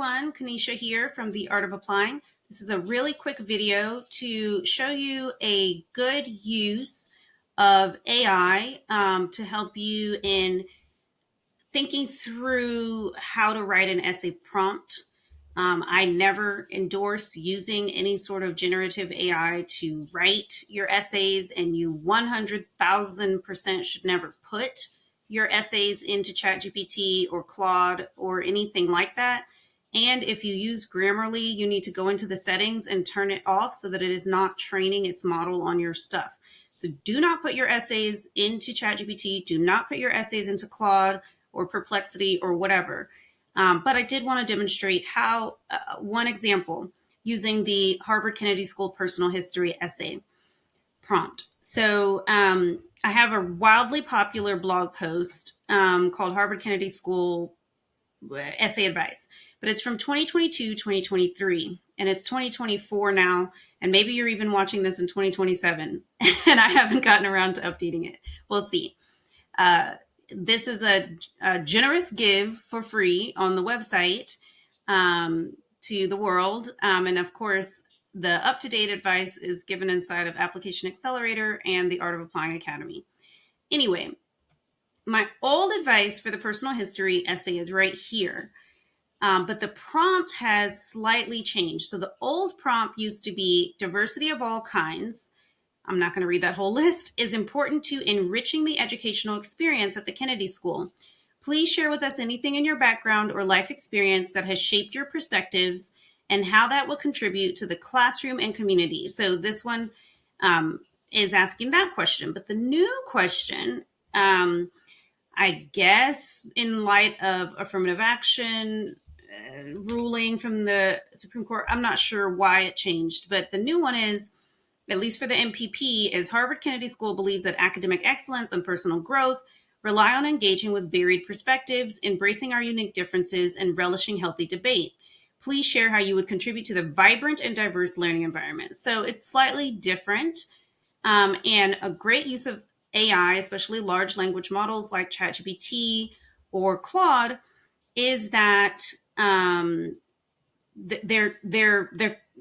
everyone, Kaneisha here from The Art of Applying. This is a really quick video to show you a good use of AI to help you in thinking through how to write an essay prompt. I never endorse using any sort of generative AI to write your essays, and you 100,000% should never put your essays into ChatGPT or Claude or anything like that. And if you use Grammarly, you need to go into the settings and turn it off so that it is not training its model on your stuff. So do not put your essays into ChatGPT. Do not put your essays into Claude or Perplexity or whatever. But I did want to demonstrate how, one example, using the Harvard Kennedy School personal history essay prompt. So I have a wildly popular blog post called Harvard Kennedy School Essay Advice, but it's from 2022, 2023, and it's 2024 now, and maybe you're even watching this in 2027, and I haven't gotten around to updating it. We'll see. This is a generous give for free on the website to the world. And of course, the up-to-date advice is given inside of Application Accelerator and the Art of Applying Academy. Anyway, my old advice for the personal history essay is right here. But the prompt has slightly changed. So the old prompt used to be diversity of all kinds. I'm not going to read that whole list, is important to enriching the educational experience at the Kennedy School. Please share with us anything in your background or life experience that has shaped your perspectives and how that will contribute to the classroom and community. So this one is asking that question. But the new question, I guess in light of affirmative action ruling from the Supreme Court, I'm not sure why it changed, but the new one is, at least for the MPP, is Harvard Kennedy School believes that academic excellence and personal growth rely on engaging with varied perspectives, embracing our unique differences, and relishing healthy debate. Please share how you would contribute to the vibrant and diverse learning environment. So it's slightly different, and a great use of AI, especially large language models like ChatGPT or Claude, is that they're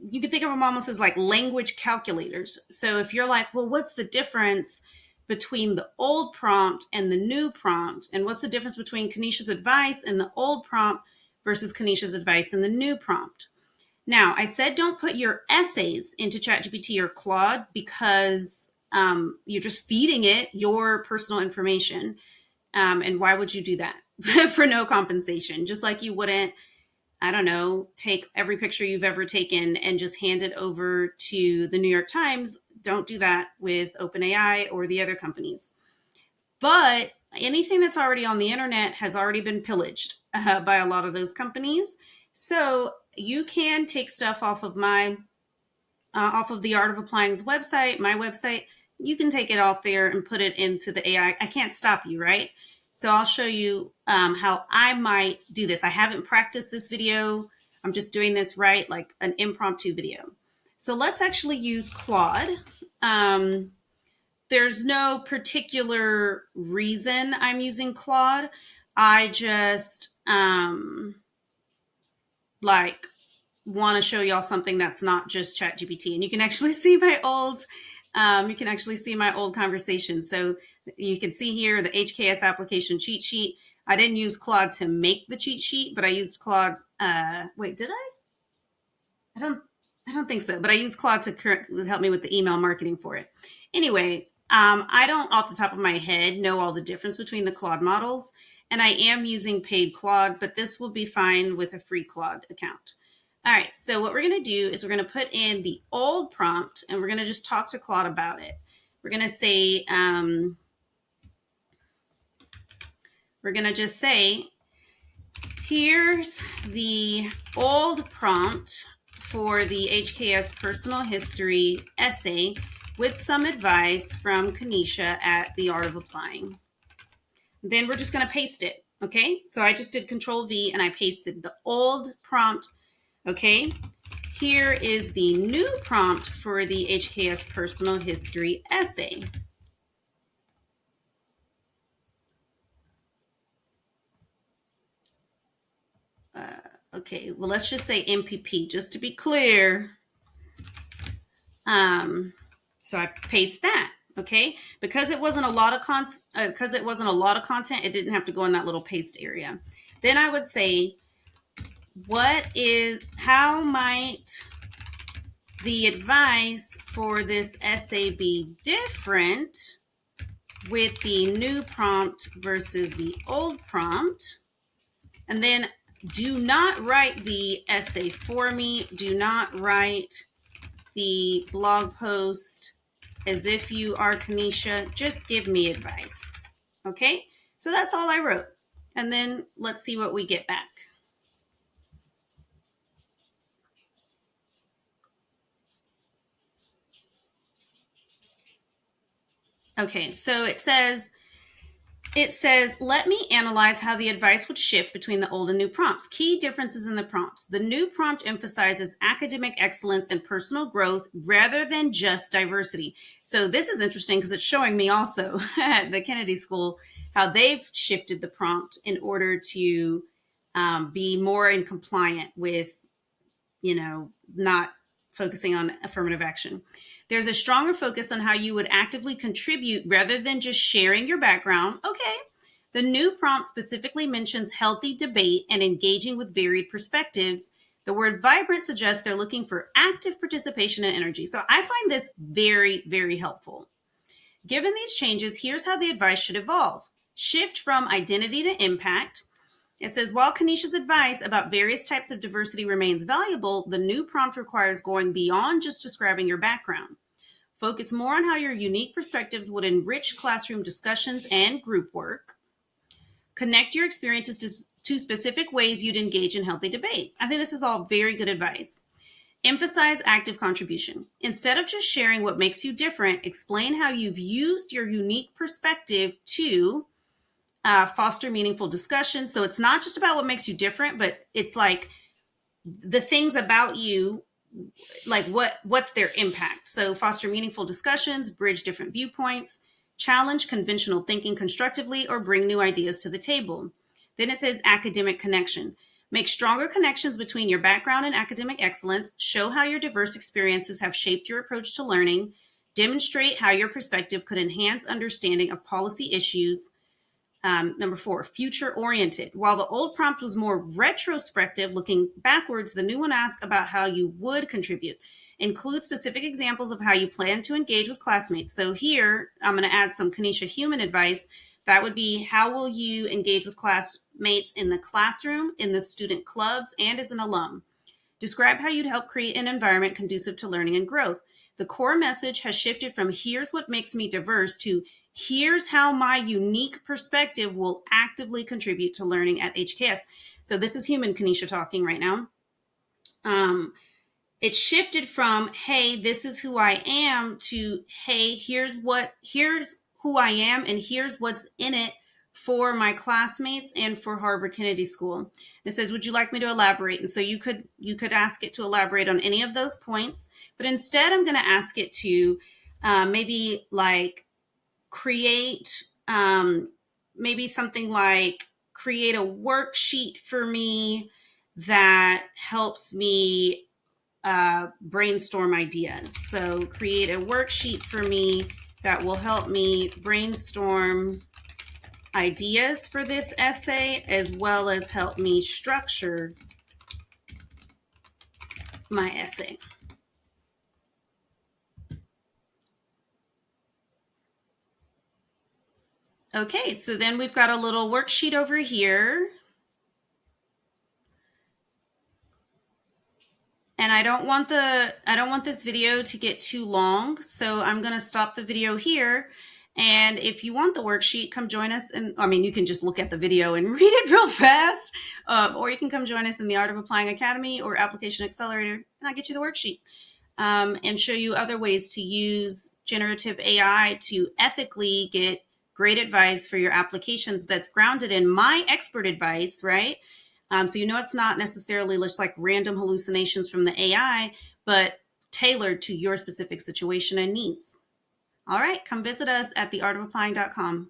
you could think of them almost as like language calculators. So if you're like, well, what's the difference between the old prompt and the new prompt? And what's the difference between Kaneisha's advice and the old prompt versus Kaneisha's advice and the new prompt? Now, I said don't put your essays into ChatGPT or Claude because you're just feeding it your personal information. And why would you do that? For no compensation, just like you wouldn't, I don't know, take every picture you've ever taken and just hand it over to the New York Times. Don't do that with OpenAI or the other companies. But anything that's already on the internet has already been pillaged by a lot of those companies. So you can take stuff off of the Art of Applying's website, my website. You can take it off there and put it into the AI. I can't stop you, right? So I'll show you how I might do this. I haven't practiced this video. I'm just doing this right, like an impromptu video. So let's actually use Claude. There's no particular reason I'm using Claude. I just want to show y'all something that's not just ChatGPT. And you can actually see my old conversation. So you can see here the HKS application cheat sheet. I didn't use Claude to make the cheat sheet, but I used Claude. Wait, did I? I don't think so, but I used Claude to help me with the email marketing for it. Anyway, I don't off the top of my head know all the difference between the Claude models, and I am using paid Claude, but this will be fine with a free Claude account. All right, so what we're going to do is we're going to put in the old prompt, and we're going to just talk to Claude about it. We're going to say, we're going to just say, here's the old prompt for the HKS personal history essay with some advice from Kaneisha at The Art of Applying. Then we're just going to paste it, okay? So I just did Control V and I pasted the old prompt, okay? Here is the new prompt for the HKS personal history essay. Okay, well, let's just say MPP, just to be clear. So I paste that. Okay, because it wasn't a lot of content, it didn't have to go in that little paste area. Then I would say, how might the advice for this essay be different with the new prompt versus the old prompt? And then do not write the essay for me. Do not write the blog post as if you are Kaneisha. Just give me advice. Okay? So that's all I wrote. And then let's see what we get back. Okay, so it says, let me analyze how the advice would shift between the old and new prompts. Key differences in the prompts. The new prompt emphasizes academic excellence and personal growth rather than just diversity. So this is interesting because it's showing me also at the Kennedy School how they've shifted the prompt in order to be more in compliant with, not focusing on affirmative action. There's a stronger focus on how you would actively contribute rather than just sharing your background. Okay. The new prompt specifically mentions healthy debate and engaging with varied perspectives. The word vibrant suggests they're looking for active participation and energy. So I find this very, very helpful. Given these changes, here's how the advice should evolve. Shift from identity to impact. It says, while Kaneisha's advice about various types of diversity remains valuable, the new prompt requires going beyond just describing your background. Focus more on how your unique perspectives would enrich classroom discussions and group work. Connect your experiences to specific ways you'd engage in healthy debate. I think this is all very good advice. Emphasize active contribution. Instead of just sharing what makes you different, explain how you've used your unique perspective to foster meaningful discussion. So it's not just about what makes you different, but it's like the things about you, like what's their impact. So foster meaningful discussions, bridge different viewpoints, challenge conventional thinking constructively, or bring new ideas to the table. Then it says academic connection. Make stronger connections between your background and academic excellence. Show how your diverse experiences have shaped your approach to learning. Demonstrate how your perspective could enhance understanding of policy issues. Number 4, future-oriented. While the old prompt was more retrospective, looking backwards, the new one asks about how you would contribute. Include specific examples of how you plan to engage with classmates. So here, I'm going to add some Kaneisha human advice. That would be, how will you engage with classmates in the classroom, in the student clubs, and as an alum? Describe how you'd help create an environment conducive to learning and growth. The core message has shifted from here's what makes me diverse to here's how my unique perspective will actively contribute to learning at HKS. So this is human Kaneisha talking right now. It shifted from, hey, this is who I am, to, hey, here's who I am and here's what's in it for my classmates and for Harvard Kennedy School. It says, would you like me to elaborate? And so you could ask it to elaborate on any of those points, but instead I'm going to ask it to maybe like create maybe something like create a worksheet for me that helps me brainstorm ideas. So create a worksheet for me that will help me brainstorm ideas for this essay, as well as help me structure my essay. Okay, so then we've got a little worksheet over here. And I don't want this video to get too long, so I'm going to stop the video here. And if you want the worksheet, come join us. And you can just look at the video and read it real fast, or you can come join us in the Art of Applying Academy or Application Accelerator, and I'll get you the worksheet and show you other ways to use generative AI to ethically get great advice for your applications that's grounded in my expert advice, right? So it's not necessarily just like random hallucinations from the AI, but tailored to your specific situation and needs. All right, come visit us at theartofapplying.com.